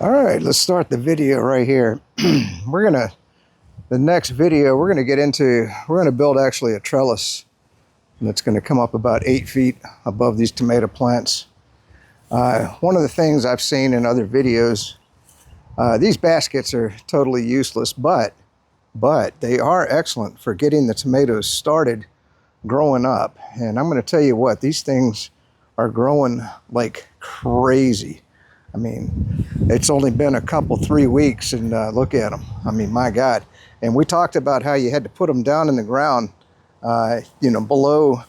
All right, let's start the video right here. The next video, we're gonna build actually a trellis that's gonna come up about 8 feet above these tomato plants. One of the things I've seen in other videos, these baskets are totally useless, but they are excellent for getting the tomatoes started growing up. And I'm gonna tell you what, these things are growing like crazy. I mean, it's only been a couple, 3 weeks, and look at them. I mean, my God. And we talked about how you had to put them down in the ground, below,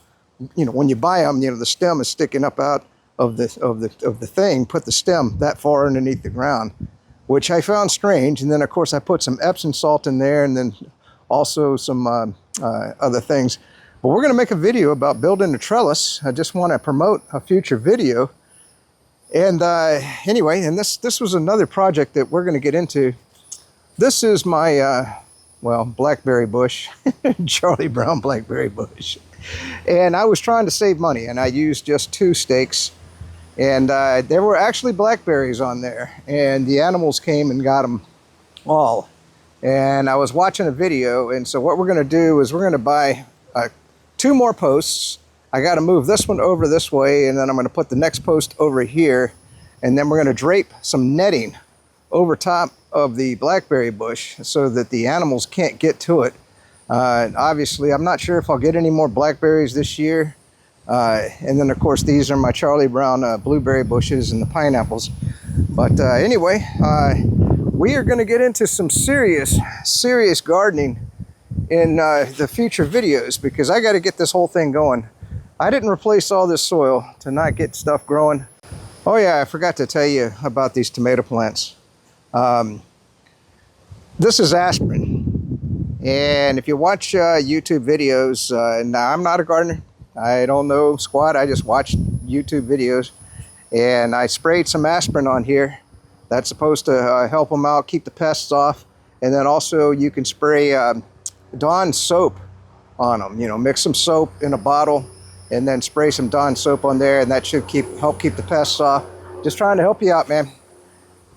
when you buy them, the stem is sticking up out of the thing. Put the stem that far underneath the ground, which I found strange. And then, of course, I put some Epsom salt in there, and then also some other things. But we're going to make a video about building a trellis. I just want to promote a future video. And anyway, and this was another project that we're going to get into. This is my, blackberry bush, Charlie Brown blackberry bush. And I was trying to save money, and I used just 2 stakes. And there were actually blackberries on there, and the animals came and got them all. And I was watching a video, and so what we're going to do is we're going to buy 2 more posts. I got to move this one over this way, and then I'm going to put the next post over here, and then we're going to drape some netting over top of the blackberry bush so that the animals can't get to it. Obviously, I'm not sure if I'll get any more blackberries this year. And then, of course, these are my Charlie Brown blueberry bushes and the pineapples. But anyway, we are going to get into some serious gardening in the future videos, because I got to get this whole thing going. I didn't replace all this soil to not get stuff growing. Oh yeah, I forgot to tell you about these tomato plants. This is aspirin. And if you watch YouTube videos, now I'm not a gardener. I don't know squat. I just watched YouTube videos. And I sprayed some aspirin on here. That's supposed to help them out, keep the pests off. And then also you can spray Dawn soap on them. Mix some soap in a bottle and then spray some Dawn soap on there, and that should help keep the pests off. Just trying to help you out, man.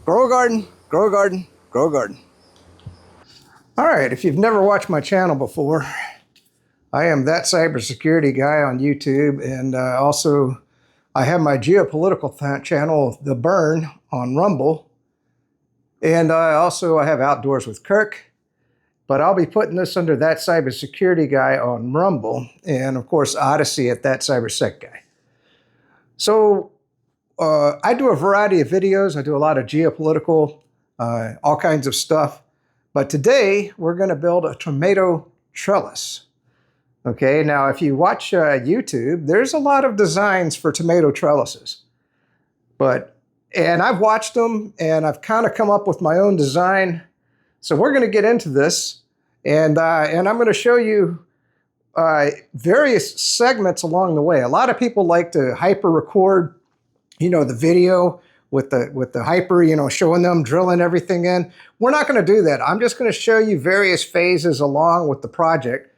Grow a garden, grow a garden, grow a garden. All right, if you've never watched my channel before, I am ThatCyberSecurityGuy on YouTube, and also I have my geopolitical channel, The Burn, on Rumble. And I have Outdoors with Kirk. But I'll be putting this under ThatCyberSecurityGuy on Rumble, and of course Odyssey at ThatCyberSecGuy. So I do a variety of videos. I do a lot of geopolitical, all kinds of stuff. But today we're going to build a tomato trellis. Okay, now if you watch YouTube, there's a lot of designs for tomato trellises. And I've watched them, and I've kind of come up with my own design. So we're going to get into this, and I'm going to show you various segments along the way. A lot of people like to hyper record, the video with the hyper, showing them drilling everything in. We're not going to do that. I'm just going to show you various phases along with the project.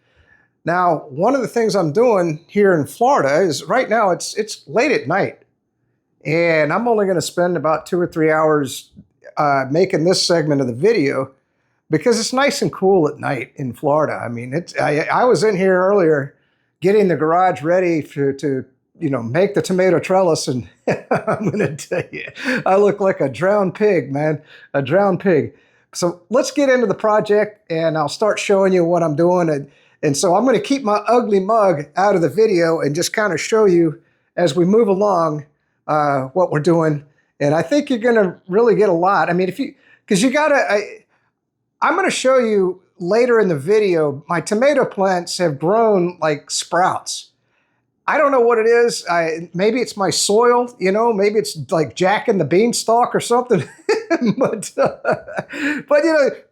Now, one of the things I'm doing here in Florida is right now it's late at night, and I'm only going to spend about 2 or 3 hours making this segment of the video, because it's nice and cool at night in Florida. I mean, I was in here earlier getting the garage ready to make the tomato trellis, and I'm going to tell you, I look like a drowned pig, man, a drowned pig. So let's get into the project, and I'll start showing you what I'm doing. And so I'm going to keep my ugly mug out of the video and just kind of show you as we move along what we're doing. And I think you're going to really get a lot. I mean, I'm going to show you later in the video, my tomato plants have grown like sprouts. I don't know what it is. Maybe it's my soil, maybe it's like Jack and the Beanstalk or something. but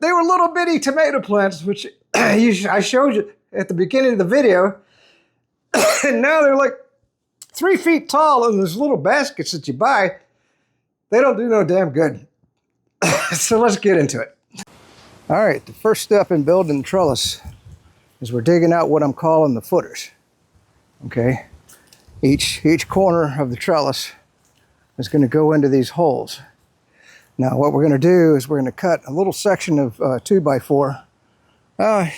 they were little bitty tomato plants, which I showed you at the beginning of the video. And now they're like 3 feet tall in those little baskets that you buy. They don't do no damn good. So let's get into it. All right, the first step in building the trellis is we're digging out what I'm calling the footers. Okay, each corner of the trellis is going to go into these holes. Now what we're going to do is we're going to cut a little section of 2x4.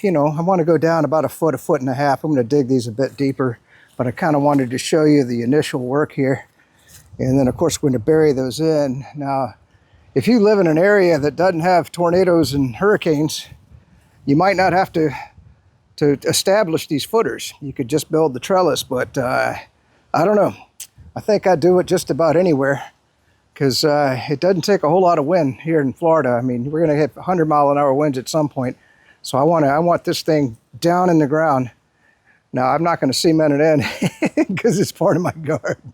You know, I want to go down about a foot and a half. I'm going to dig these a bit deeper, but I kind of wanted to show you the initial work here. And then of course we're going to bury those in. Now, if you live in an area that doesn't have tornadoes and hurricanes, you might not have to establish these footers. You could just build the trellis, but I don't know. I think I'd do it just about anywhere, because it doesn't take a whole lot of wind here in Florida. I mean, we're going to hit 100-mile-an-hour winds at some point. So I want this thing down in the ground. Now, I'm not going to cement it in because it's part of my garden.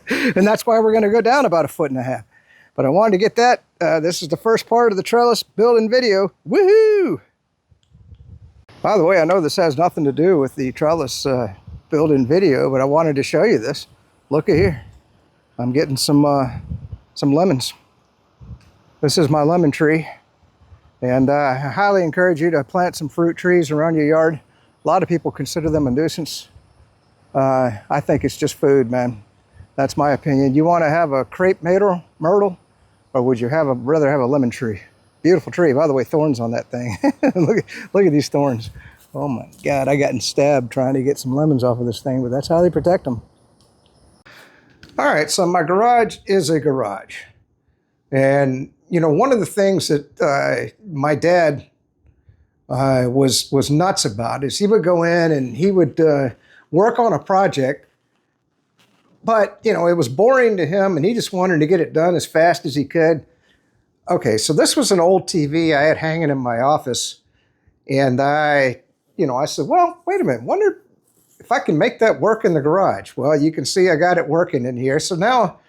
And that's why we're going to go down about a foot and a half. But I wanted to get that. This is the first part of the trellis building video. Woohoo! By the way, I know this has nothing to do with the trellis building video, but I wanted to show you this. Look at here. I'm getting some lemons. This is my lemon tree. And I highly encourage you to plant some fruit trees around your yard. A lot of people consider them a nuisance. I think it's just food, man. That's my opinion. You want to have a crepe myrtle, or would you rather have a lemon tree? Beautiful tree. By the way, thorns on that thing. look at these thorns. Oh my God, I gotten stabbed trying to get some lemons off of this thing, but that's how they protect them. All right, so my garage is a garage. And, you know, one of the things that my dad was nuts about is he would go in and he would work on a project, but, you know, it was boring to him and he just wanted to get it done as fast as he could. Okay, so this was an old TV I had hanging in my office, and I said, well, wait a minute, wonder if I can make that work in the garage. Well, you can see I got it working in here. So now,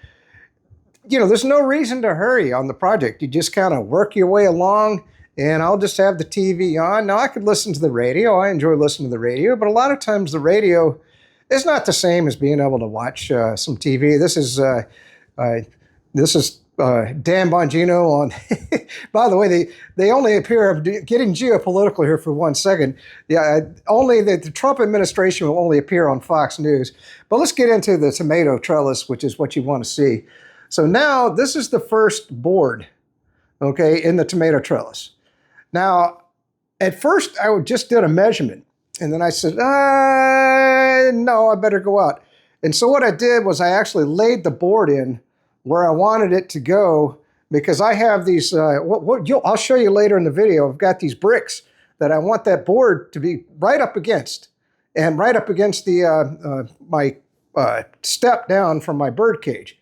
you know, there's no reason to hurry on the project. You just kind of work your way along, and I'll just have the TV on. Now, I could listen to the radio. I enjoy listening to the radio, but a lot of times the radio is not the same as being able to watch some TV. This is Dan Bongino on. By the way, they only appear, getting geopolitical here for 1 second. Yeah, only the Trump administration will only appear on Fox News. But let's get into the tomato trellis, which is what you want to see. So now this is the first board, okay, in the tomato trellis. Now, at first I just did a measurement, and then I said, no, I better go out. And so what I did was I actually laid the board in where I wanted it to go, because I have these, I'll show you later in the video, I've got these bricks that I want that board to be right up against, and right up against the my step down from my bird cage.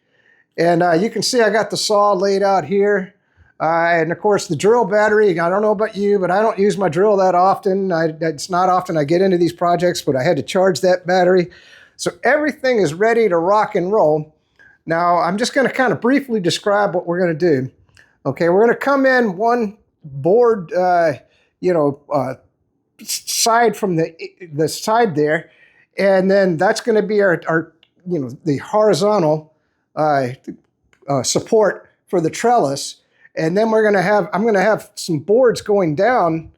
And you can see I got the saw laid out here. And of course the drill battery, I don't know about you, but I don't use my drill that often. It's not often I get into these projects, but I had to charge that battery. So everything is ready to rock and roll. Now, I'm just going to kind of briefly describe what we're going to do. Okay, we're going to come in one board, side from the side there, and then that's going to be our the horizontal support for the trellis. And then I'm going to have some boards going down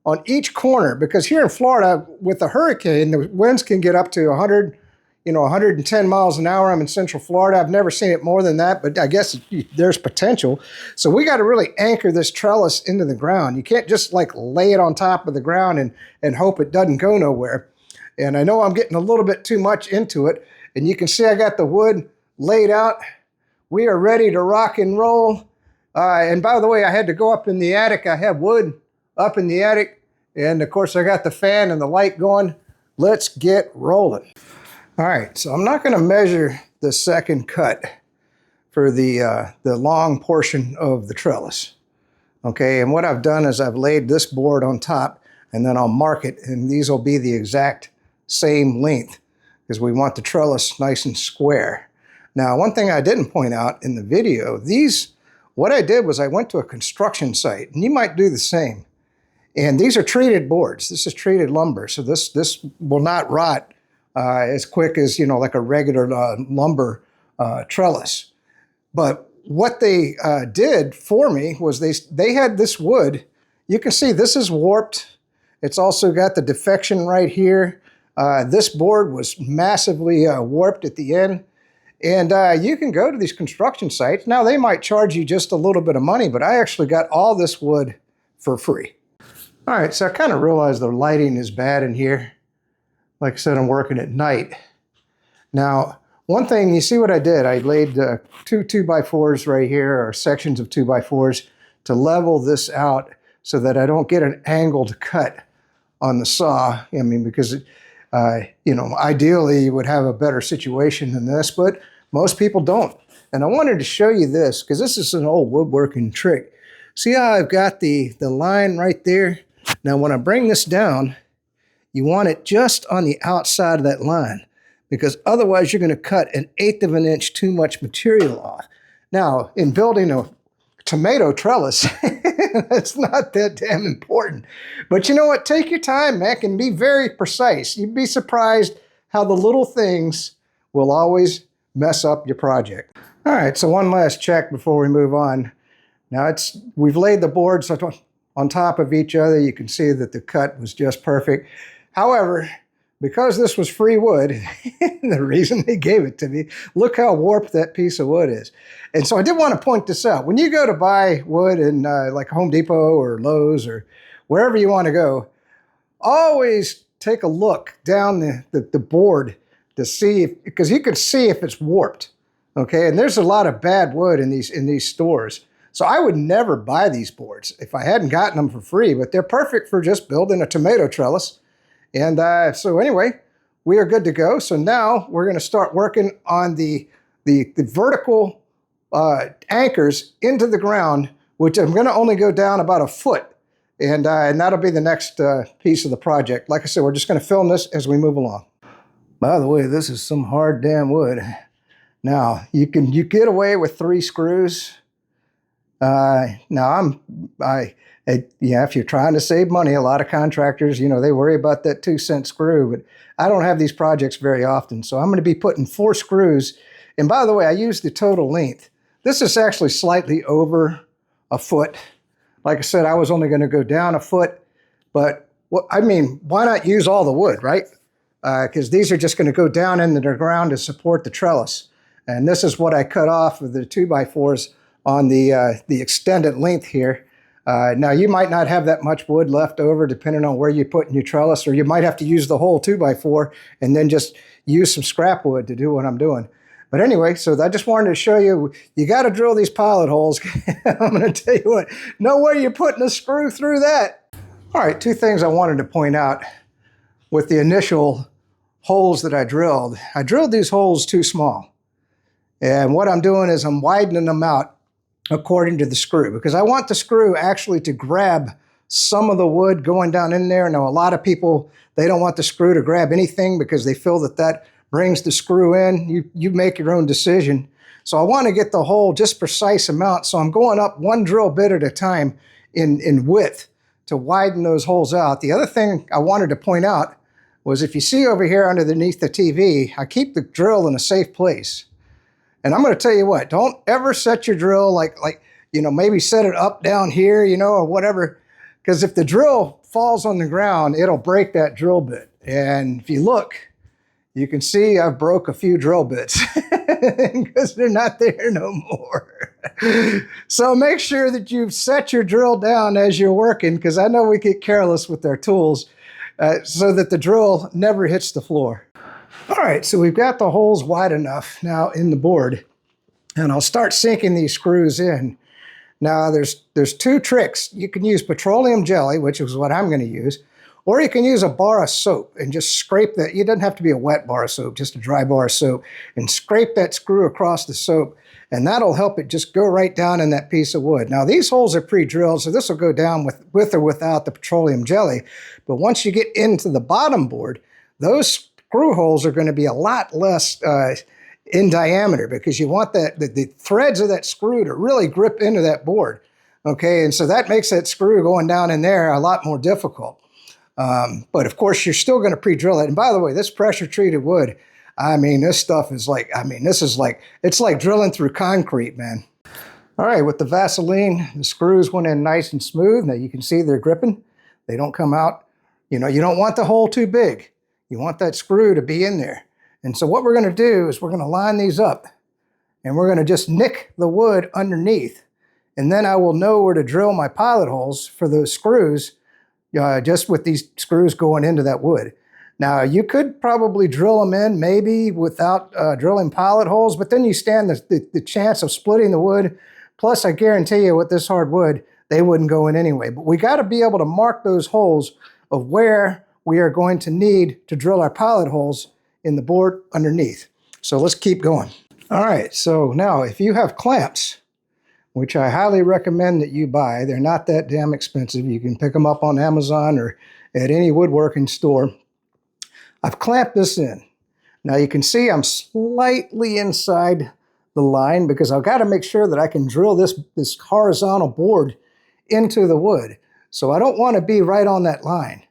on each corner, because here in Florida with a hurricane, the winds can get up to 110 miles an hour. I'm in Central Florida. I've never seen it more than that, but I guess there's potential. So we got to really anchor this trellis into the ground. You can't just like lay it on top of the ground and hope it doesn't go nowhere. And I know I'm getting a little bit too much into it. And you can see I got the wood laid out. We are ready to rock and roll. And by the way, I had to go up in the attic. I have wood up in the attic. And of course, I got the fan and the light going. Let's get rolling. All right, so I'm not going to measure the second cut for the long portion of the trellis. Okay, and what I've done is I've laid this board on top, and then I'll mark it, and these will be the exact same length, because we want the trellis nice and square. Now, one thing I didn't point out in the video, what I did was I went to a construction site, and you might do the same. And these are treated boards. This is treated lumber, so this will not rot as quick as, like a regular lumber trellis. But what they did for me was they had this wood. You can see this is warped. It's also got the defection right here. This board was massively warped at the end. And you can go to these construction sites. Now, they might charge you just a little bit of money, but I actually got all this wood for free. All right, so I kind of realized the lighting is bad in here. Like I said, I'm working at night. Now, one thing, you see what I did? I laid two 2x4s right here, or sections of 2x4s, to level this out so that I don't get an angled cut on the saw. I mean, because, you know, ideally you would have a better situation than this, but most people don't. And I wanted to show you this, because this is an old woodworking trick. See how I've got the line right there? Now, when I bring this down, you want it just on the outside of that line, because otherwise you're going to cut 1/8 of an inch too much material off. Now, in building a tomato trellis, that's not that damn important. But you know what? Take your time, Mac, and be very precise. You'd be surprised how the little things will always mess up your project. All right, so one last check before we move on. Now, we've laid the boards on top of each other. You can see that the cut was just perfect. However, because this was free wood, the reason they gave it to me, look how warped that piece of wood is. And so I did want to point this out. When you go to buy wood in like Home Depot or Lowe's or wherever you want to go, always take a look down the board to see, because you can see if it's warped, okay? And there's a lot of bad wood in these stores. So I would never buy these boards if I hadn't gotten them for free, but they're perfect for just building a tomato trellis. And so anyway, we are good to go. So now we're going to start working on the vertical anchors into the ground, which I'm going to only go down about 1 foot. And that'll be the next piece of the project. Like I said, we're just going to film this as we move along. By the way, this is some hard damn wood. Now, you get away with 3 screws. Now, if you're trying to save money, a lot of contractors, you know, they worry about that 2-cent screw, but I don't have these projects very often. So I'm going to be putting 4 screws. And by the way, I use the total length. This is actually slightly over 1 foot. Like I said, I was only going to go down 1 foot, but I mean, why not use all the wood, right? Because these are just going to go down into the ground to support the trellis. And this is what I cut off of the 2x4s on the extended length here. Now, you might not have that much wood left over depending on where you put in your trellis, or you might have to use the whole 2x4 and then just use some scrap wood to do what I'm doing. But anyway, so I just wanted to show you, you got to drill these pilot holes. I'm going to tell you what, no way you're putting a screw through that. All right, 2 things I wanted to point out with the initial holes that I drilled. I drilled these holes too small. And what I'm doing is I'm widening them out according to the screw, because I want the screw actually to grab some of the wood going down in there. Now, a lot of people, they don't want the screw to grab anything because they feel that brings the screw in. You make your own decision. So I want to get the hole just precise amount. So I'm going up 1 drill bit at a time in width to widen those holes out. The other thing I wanted to point out was, if you see over here underneath the TV, I keep the drill in a safe place. And I'm going to tell you what, don't ever set your drill like, you know, maybe set it up down here, you know, or whatever. Because if the drill falls on the ground, it'll break that drill bit. And if you look, you can see I've broke a few drill bits because they're not there no more. So make sure that you've set your drill down as you're working, because I know we get careless with our tools, so that the drill never hits the floor. All right, so we've got the holes wide enough now in the board, and I'll start sinking these screws in. Now, there's 2 tricks. You can use petroleum jelly, which is what I'm going to use, or you can use a bar of soap and just scrape that. It doesn't have to be a wet bar of soap, just a dry bar of soap, and scrape that screw across the soap, and that'll help it just go right down in that piece of wood. Now, these holes are pre-drilled, so this will go down with or without the petroleum jelly, but once you get into the bottom board, those screw holes are going to be a lot less in diameter, because you want the threads of that screw to really grip into that board, okay? And so that makes that screw going down in there a lot more difficult. But of course, you're still going to pre-drill it. And by the way, this pressure-treated wood, I mean, this stuff is like, it's like drilling through concrete, man. All right, with the Vaseline, the screws went in nice and smooth. Now you can see they're gripping. They don't come out. You know, you don't want the hole too big. You want that screw to be in there. And so what we're going to do is we're going to line these up, and we're going to just nick the wood underneath. And then I will know where to drill my pilot holes for those screws, just with these screws going into that wood. Now, you could probably drill them in maybe without drilling pilot holes, but then you stand the chance of splitting the wood. Plus, I guarantee you with this hard wood, they wouldn't go in anyway. But we got to be able to mark those holes of where we are going to need to drill our pilot holes in the board underneath. So let's keep going. All right, so now if you have clamps, which I highly recommend that you buy, they're not that damn expensive. You can pick them up on Amazon or at any woodworking store. I've clamped this in. Now you can see I'm slightly inside the line because I've got to make sure that I can drill this horizontal board into the wood. So I don't want to be right on that line,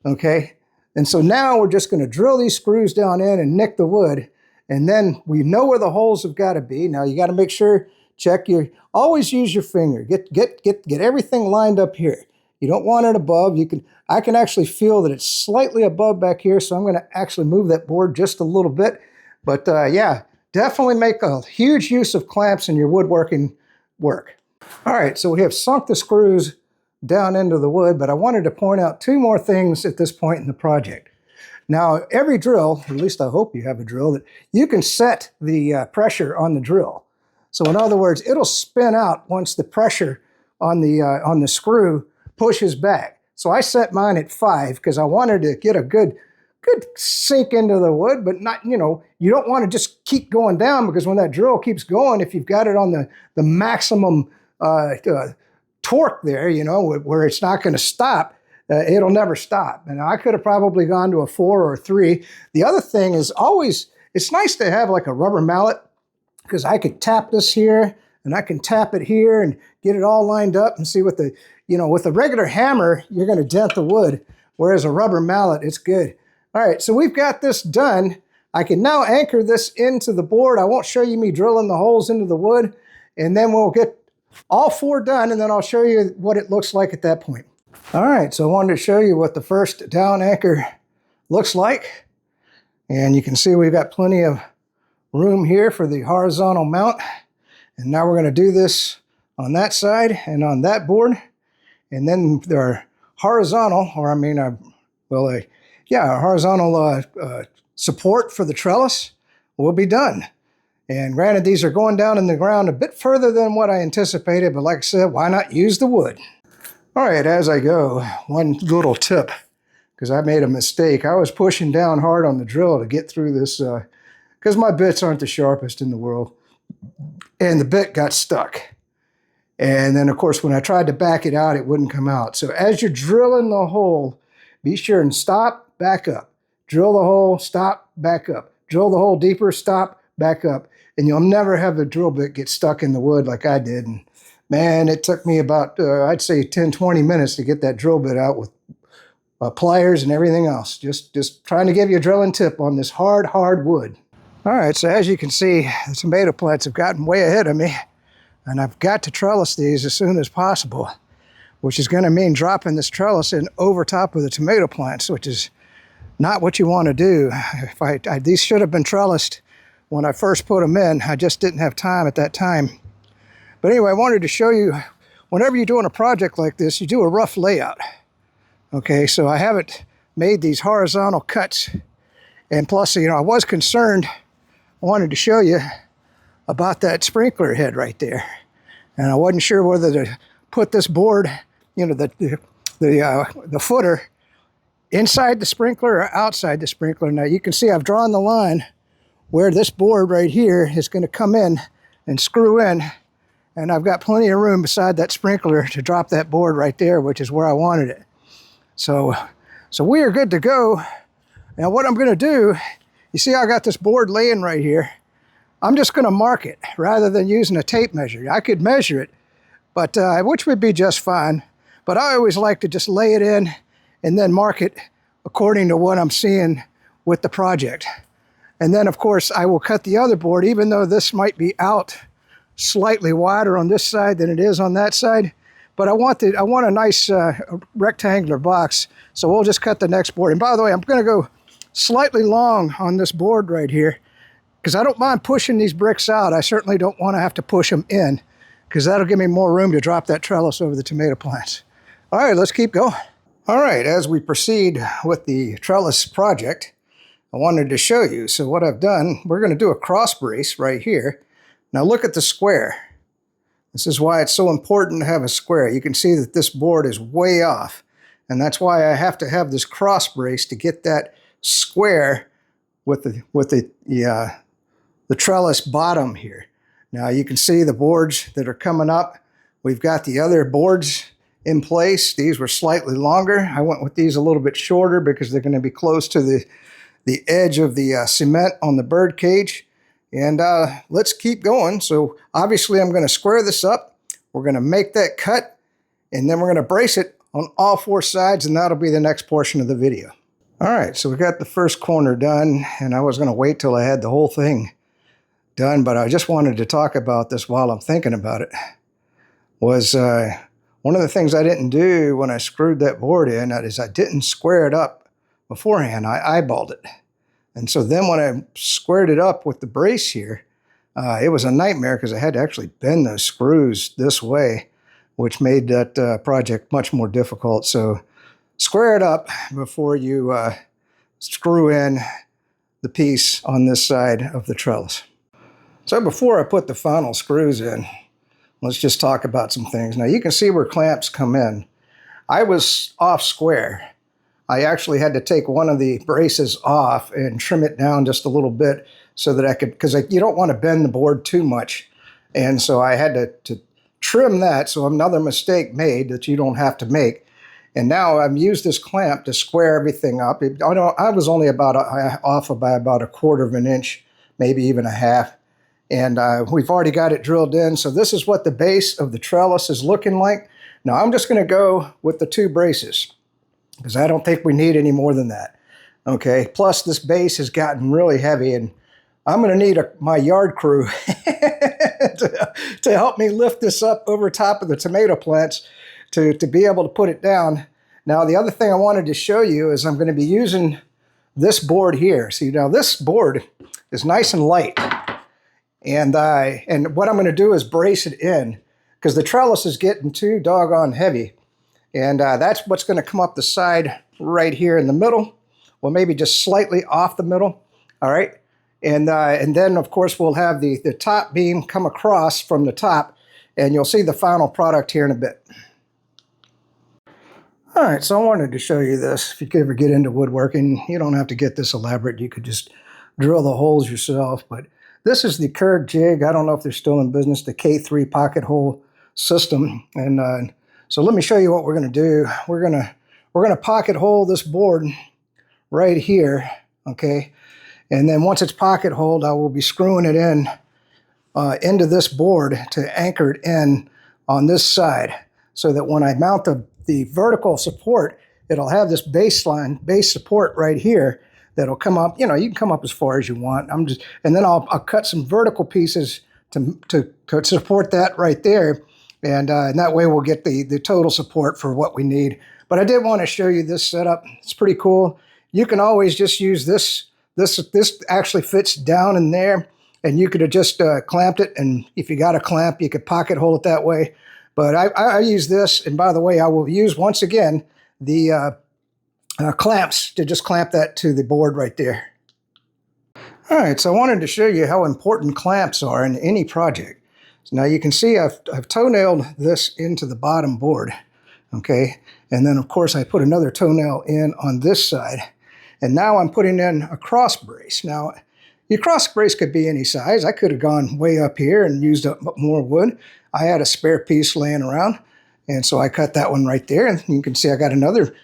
okay? And so now we're just going to drill these screws down in and nick the wood, and then we know where the holes have got to be. Now you got to make sure, always use your finger. Get everything lined up here. You don't want it above. I can actually feel that it's slightly above back here, so I'm going to actually move that board just a little bit. But yeah, definitely make a huge use of clamps in your woodworking work. All right, so we have sunk the screws down into the wood, but I wanted to point out two more things at this point in the project. Now, every drill, or at least I hope you have a drill, that you can set the pressure on the drill. So in other words, it'll spin out once the pressure on the screw pushes back. So I set mine at 5 because I wanted to get a good sink into the wood, but not, you don't want to just keep going down, because when that drill keeps going, if you've got it on the maximum torque there, where it's not going to stop, it'll never stop. And I could have probably gone to a 4 or a 3. The other thing is always, it's nice to have like a rubber mallet, because I could tap this here and I can tap it here and get it all lined up and see with a regular hammer, you're going to dent the wood, whereas a rubber mallet, it's good. All right, so we've got this done. I can now anchor this into the board. I won't show you me drilling the holes into the wood, and then we'll get all 4 done, and then I'll show you what it looks like at that point. All right, so I wanted to show you what the first down anchor looks like. And you can see we've got plenty of room here for the horizontal mount. And now we're going to do this on that side and on that board. And then there are horizontal, horizontal support for the trellis will be done. And granted, these are going down in the ground a bit further than what I anticipated, but like I said, why not use the wood? All right, as I go, one little tip, because I made a mistake. I was pushing down hard on the drill to get through this, because my bits aren't the sharpest in the world, and the bit got stuck. And then, of course, when I tried to back it out, it wouldn't come out. So as you're drilling the hole, be sure and stop, back up. Drill the hole, stop, back up. Drill the hole deeper, stop, back up. And you'll never have the drill bit get stuck in the wood like I did. And man, it took me about, I'd say 10, 20 minutes to get that drill bit out with pliers and everything else. Just trying to give you a drilling tip on this hard wood. All right, so as you can see, the tomato plants have gotten way ahead of me, and I've got to trellis these as soon as possible, which is going to mean dropping this trellis in over top of the tomato plants, which is not what you want to do. These should have been trellised when I first put them in. I just didn't have time at that time. But anyway, I wanted to show you, whenever you're doing a project like this, you do a rough layout. Okay, so I haven't made these horizontal cuts. And plus, I was concerned, I wanted to show you about that sprinkler head right there. And I wasn't sure whether to put this board, the footer, inside the sprinkler or outside the sprinkler. Now you can see I've drawn the line where this board right here is going to come in and screw in. And I've got plenty of room beside that sprinkler to drop that board right there, which is where I wanted it. So we are good to go. Now what I'm going to do, you see I got this board laying right here. I'm just going to mark it rather than using a tape measure. I could measure it, but which would be just fine. But I always like to just lay it in and then mark it according to what I'm seeing with the project. And then of course I will cut the other board, even though this might be out slightly wider on this side than it is on that side. But I want a nice rectangular box, so we'll just cut the next board. And by the way, I'm going to go slightly long on this board right here, because I don't mind pushing these bricks out. I certainly don't want to have to push them in, because that'll give me more room to drop that trellis over the tomato plants. All right, let's keep going. All right, as we proceed with the trellis project, I wanted to show you. So what I've done, we're going to do a cross brace right here. Now look at the square. This is why it's so important to have a square. You can see that this board is way off, and that's why I have to have this cross brace to get that square with the trellis bottom here. Now you can see the boards that are coming up. We've got the other boards in place. These were slightly longer. I went with these a little bit shorter because they're going to be close to the edge of the cement on the bird cage. And let's keep going. So obviously I'm going to square this up. We're going to make that cut, and then we're going to brace it on all four sides, and that'll be the next portion of the video. All right, so we got the first corner done, and I was going to wait till I had the whole thing done, but I just wanted to talk about this while I'm thinking about it. Was one of the things I didn't do when I screwed that board in is I didn't square it up beforehand. I eyeballed it. And so then when I squared it up with the brace here, it was a nightmare because I had to actually bend those screws this way, which made that project much more difficult. So square it up before you screw in the piece on this side of the trellis. So before I put the final screws in, let's just talk about some things. Now you can see where clamps come in. I was off square. I actually had to take one of the braces off and trim it down just a little bit so that I could, because you don't want to bend the board too much. And so I had to trim that, so another mistake made that you don't have to make. And now I've used this clamp to square everything up. I was only off by about 1/4 of an inch, maybe even a half. And we've already got it drilled in. So this is what the base of the trellis is looking like. Now I'm just going to go with the 2 braces, because I don't think we need any more than that. Okay, plus this base has gotten really heavy, and I'm going to need my yard crew to help me lift this up over top of the tomato plants to be able to put it down. Now the other thing I wanted to show you is I'm going to be using this board here. See, now this board is nice and light, and what I'm going to do is brace it in, because the trellis is getting too doggone heavy. And that's what's going to come up the side right here in the middle. Well, maybe just slightly off the middle. All right. And then, of course, we'll have the top beam come across from the top. And you'll see the final product here in a bit. All right. So I wanted to show you this. If you could ever get into woodworking, you don't have to get this elaborate. You could just drill the holes yourself. But this is the Kurg jig. I don't know if they're still in business, the K3 pocket hole system. And so let me show you what we're going to do. We're going to pocket hole this board right here, okay? And then once it's pocket holed, I will be screwing it in into this board to anchor it in on this side, so that when I mount the vertical support, it'll have this base support right here that'll come up. You know, you can come up as far as you want. And then I'll cut some vertical pieces to support that right there. And that way we'll get the total support for what we need. But I did want to show you this setup. It's pretty cool. You can always just use this. This actually fits down in there, and you could have just clamped it. And if you got a clamp, you could pocket hole it that way. But I use this. And by the way, I will use, once again, the clamps to just clamp that to the board right there. All right, so I wanted to show you how important clamps are in any project. So now you can see I've toenailed this into the bottom board, okay? And then, of course, I put another toenail in on this side. And now I'm putting in a cross brace. Now, your cross brace could be any size. I could have gone way up here and used up more wood. I had a spare piece laying around, and so I cut that one right there. And you can see I got another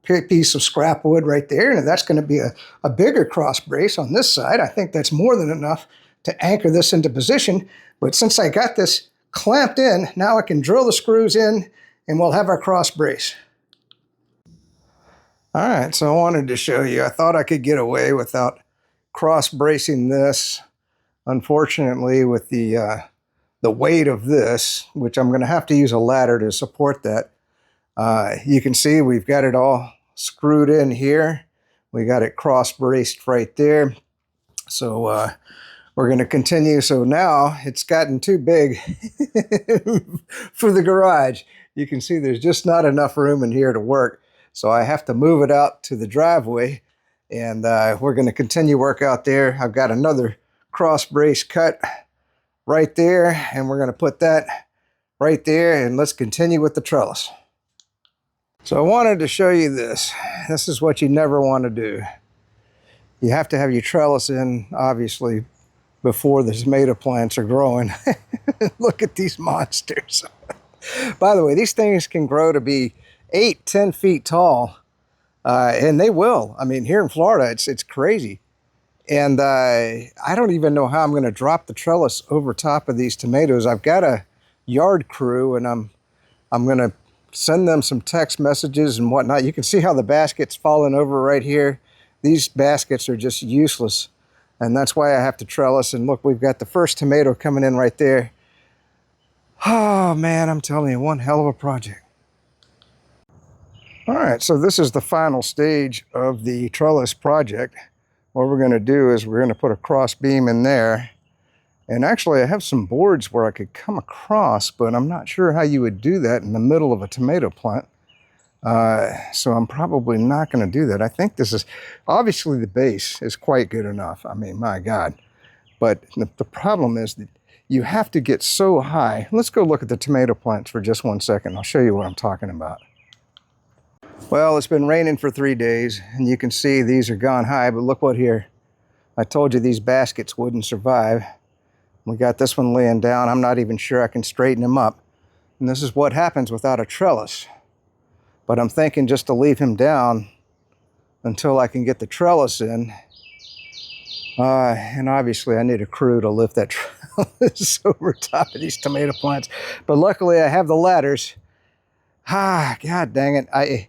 piece of scrap wood right there, and that's going to be a bigger cross brace on this side. I think that's more than enough to anchor this into position. But since I got this clamped in, now I can drill the screws in, and we'll have our cross brace. All right, so I wanted to show you. I thought I could get away without cross bracing this. Unfortunately, with the weight of this, which I'm going to have to use a ladder to support that, you can see we've got it all screwed in here. We got it cross braced right there. So we're going to continue. So now it's gotten too big for the garage. You can see there's just not enough room in here to work. So I have to move it out to the driveway, and we're going to continue work out there. I've got another cross brace cut right there, and we're going to put that right there, and let's continue with the trellis. So I wanted to show you this. This is what you never want to do. You have to have your trellis in, obviously, before the tomato plants are growing. Look at these monsters. By the way, these things can grow to be 8-10 feet tall, and they will. I mean, here in Florida, it's crazy. And I don't even know how I'm going to drop the trellis over top of these tomatoes. I've got a yard crew, and I'm going to send them some text messages and whatnot. You can see how the basket's falling over right here. These baskets are just useless, and that's why I have to trellis. And look, we've got the first tomato coming in right there. Oh man, I'm telling you, one hell of a project. All right, so this is the final stage of the trellis project. What we're going to do is we're going to put a cross beam in there. And actually, I have some boards where I could come across, but I'm not sure how you would do that in the middle of a tomato plant. So I'm probably not going to do that. I think this is, obviously the base is quite good enough. I mean, my God. But the problem is that you have to get so high. Let's go look at the tomato plants for just 1 second. I'll show you what I'm talking about. Well, it's been raining for 3 days, and you can see these are gone high, but look what here. I told you these baskets wouldn't survive. We got this one laying down. I'm not even sure I can straighten him up. And this is what happens without a trellis. But I'm thinking just to leave him down until I can get the trellis in. And obviously I need a crew to lift that trellis over top of these tomato plants. But luckily I have the ladders. God dang it.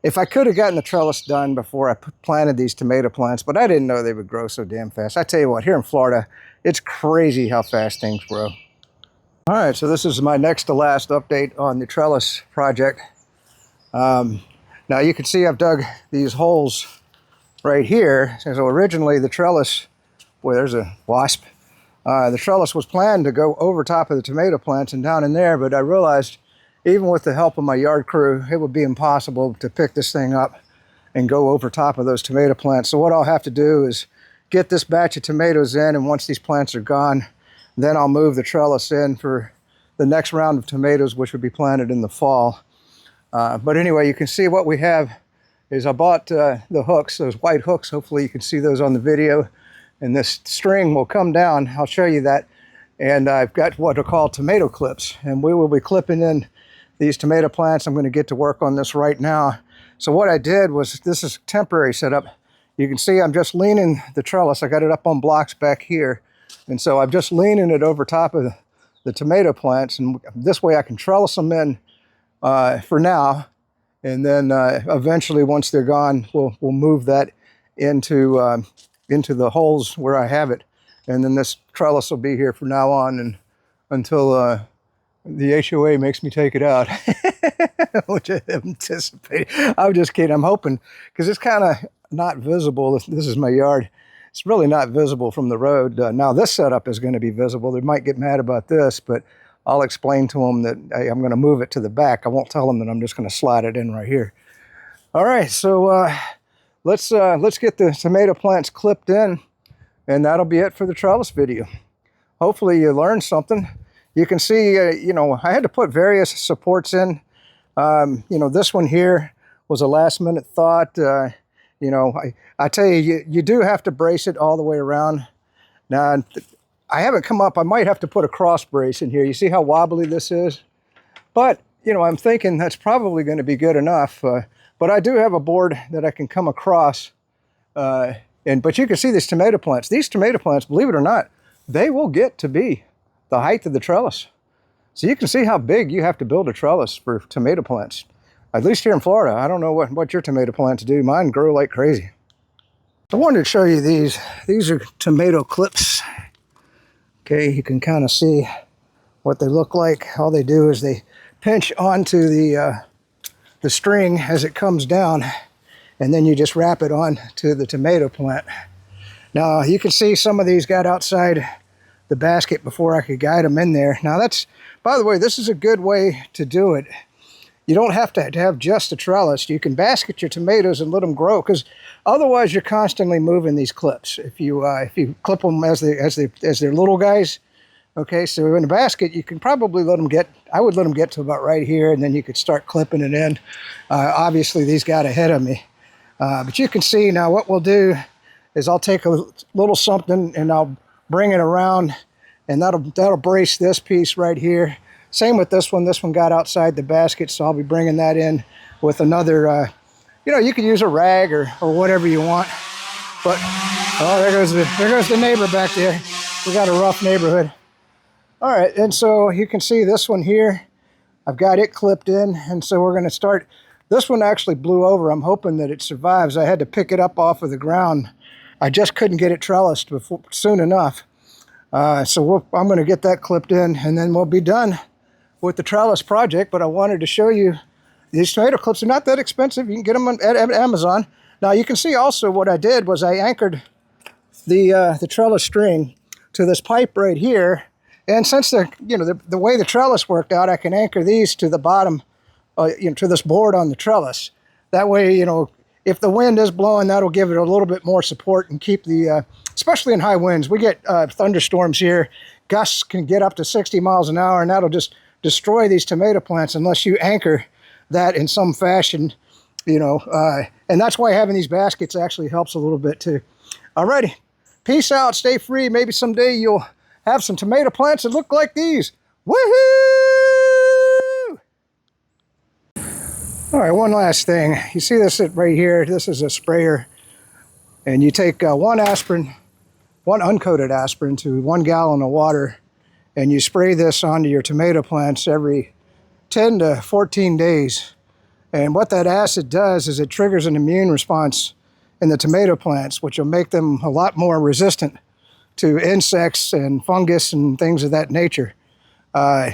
If I could have gotten the trellis done before I planted these tomato plants, but I didn't know they would grow so damn fast. I tell you what, here in Florida, it's crazy how fast things grow. All right, so this is my next to last update on the trellis project. Now you can see I've dug these holes right here. So originally the trellis, boy, there's a wasp. The trellis was planned to go over top of the tomato plants and down in there, but I realized even with the help of my yard crew, it would be impossible to pick this thing up and go over top of those tomato plants. So what I'll have to do is get this batch of tomatoes in, and once these plants are gone, then I'll move the trellis in for the next round of tomatoes, which would be planted in the fall. But anyway, you can see what we have is I bought the hooks, those white hooks. Hopefully you can see those on the video. And this string will come down. I'll show you that. And I've got what are called tomato clips. And we will be clipping in these tomato plants. I'm going to get to work on this right now. So what I did was, this is a temporary setup. You can see I'm just leaning the trellis. I got it up on blocks back here. And so I'm just leaning it over top of the tomato plants. And this way I can trellis them in for now, and then eventually, once they're gone, we'll move that into the holes where I have it, and then this trellis will be here from now on and until the HOA makes me take it out, which I anticipate. I'm just kidding. I'm hoping, because it's kind of not visible. This is my yard. It's really not visible from the road. Now this setup is going to be visible. They might get mad about this, but I'll explain to them that I'm going to move it to the back. I won't tell them that I'm just going to slide it in right here. All right, so let's get the tomato plants clipped in, and that'll be it for the trellis video. Hopefully you learned something. You can see, you know, I had to put various supports in. You know, this one here was a last-minute thought. You know, I tell you, you do have to brace it all the way around. Now, I haven't come up. I might have to put a cross brace in here. You see how wobbly this is? But, you know, I'm thinking that's probably going to be good enough. But I do have a board that I can come across. But you can see these tomato plants. These tomato plants, believe it or not, they will get to be the height of the trellis. So you can see how big you have to build a trellis for tomato plants. At least here in Florida. I don't know what your tomato plants do. Mine grow like crazy. I wanted to show you these. These are tomato clips. Okay, you can kind of see what they look like. All they do is they pinch onto the string as it comes down, and then you just wrap it on to the tomato plant. Now you can see some of these got outside the basket before I could guide them in there. Now that's, by the way, this is a good way to do it. You don't have to have just a trellis. You can basket your tomatoes and let them grow, because otherwise you're constantly moving these clips. If you clip them as they're little guys, okay. So in a basket, you can probably let them get. I would let them get to about right here, and then you could start clipping it in. Obviously, these got ahead of me, but you can see now. What we'll do is I'll take a little something and I'll bring it around, and that'll brace this piece right here. Same with this one. This one got outside the basket, so I'll be bringing that in with another, you know, you could use a rag or whatever you want. But, oh, there goes the neighbor back there. We got a rough neighborhood. All right, and so you can see this one here. I've got it clipped in, and so we're going to start. This one actually blew over. I'm hoping that it survives. I had to pick it up off of the ground. I just couldn't get it trellised soon enough. So I'm going to get that clipped in, and then we'll be done with the trellis project. But I wanted to show you these tomato clips are not that expensive. You can get them at Amazon. Now you can see also what I did was I anchored the trellis string to this pipe right here, and since the way the trellis worked out, I can anchor these to the bottom, to this board on the trellis. That way, if the wind is blowing, that'll give it a little bit more support and keep the, especially in high winds. We get thunderstorms here. Gusts can get up to 60 miles an hour, and that'll just destroy these tomato plants unless you anchor that in some fashion, and that's why having these baskets actually helps a little bit too. Alrighty, peace out, stay free. Maybe someday you'll have some tomato plants that look like these. Woohoo! All right, one last thing. You see this right here? This is a sprayer, and you take one uncoated aspirin to 1 gallon of water, and you spray this onto your tomato plants every 10 to 14 days. And what that acid does is it triggers an immune response in the tomato plants, which will make them a lot more resistant to insects and fungus and things of that nature. So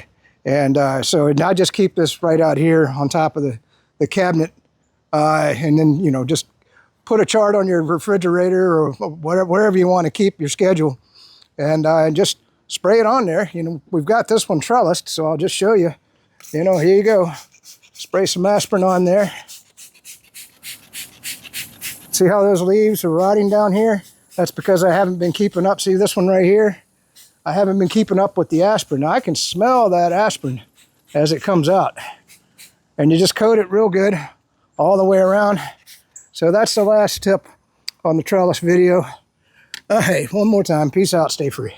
I just keep this right out here on top of the cabinet, and then, just put a chart on your refrigerator or wherever you want to keep your schedule, and just spray it on there. We've got this one trellised, so I'll just show you. Here you go. Spray some aspirin on there. See how those leaves are rotting down here? That's because I haven't been keeping up. See this one right here? I haven't been keeping up with the aspirin. Now I can smell that aspirin as it comes out. And you just coat it real good all the way around. So that's the last tip on the trellis video. Hey, one more time, peace out, stay free.